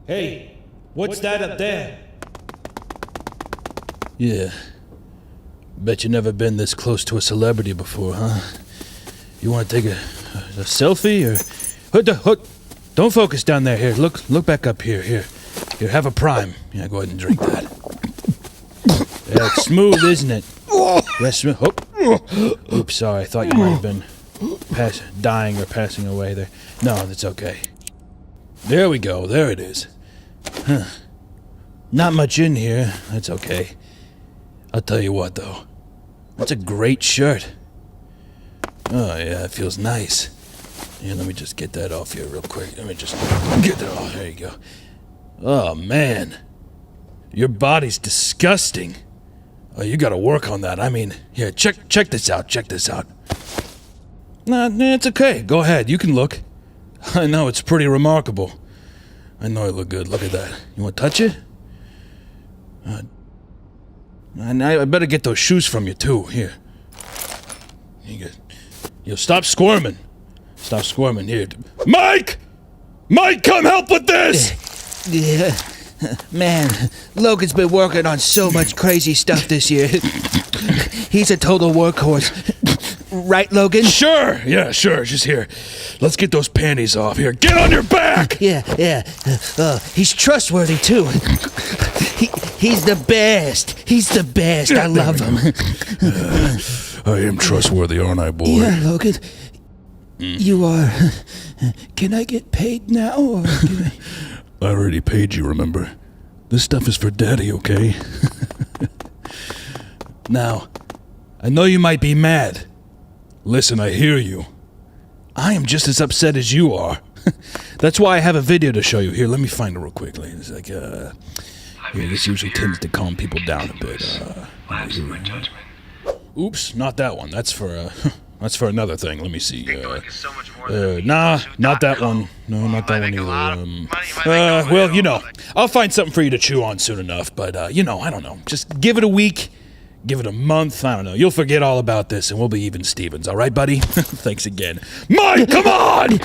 Hey, what's that up there? Yeah. Bet you never been this close to a celebrity before, huh? You want to take a selfie or... Don't focus down there. Here, look back up here. Here, have a prime. Yeah, go ahead and drink that. Yeah, it's smooth, isn't it? That's smooth. Oh. Oops, sorry. I thought you might have been dying or passing away there. No, that's okay. There we go. There it is. Huh. Not much in here. That's okay. I'll tell you what, though. That's a great shirt. Oh, yeah, it feels nice. Yeah, let me just get that off here real quick. Let me just get that off. There you go. Oh, man. Your body's disgusting. Oh, you gotta work on that. I mean, here, check this out. Check this out. Nah, it's okay. Go ahead. You can look. I know, it's pretty remarkable. I know I look good. Look at that. You want to touch it? And I better get those shoes from you, too. Here. Yo, stop squirming. Stop squirming. Here. Mike! Mike, come help with this! Yeah. Man, Logan's been working on so much crazy stuff this year. He's a total workhorse. Right, Logan? Sure. Yeah, sure. Just here. Let's get those panties off. Here, get on your back! Yeah. He's trustworthy, too. He's the best. He's the best. I love him. I am trustworthy, aren't I, boy? Yeah, Logan. You are. Can I get paid now, or can I already paid you, remember? This stuff is for Daddy, okay? Now, I know you might be mad. Listen, I hear you. I am just as upset as you are. That's why I have a video to show you. Here, let me find it real quickly. It's like, this usually tends to calm people down a bit. Oops, not that one. That's for another thing. Let me see. Nah, not that one. No, not that one either. Well, you know, I'll find something for you to chew on soon enough, but, you know, I don't know. Just give it a week, give it a month, I don't know. You'll forget all about this, and we'll be even Stevens, all right, buddy? Thanks again. Mike, come on!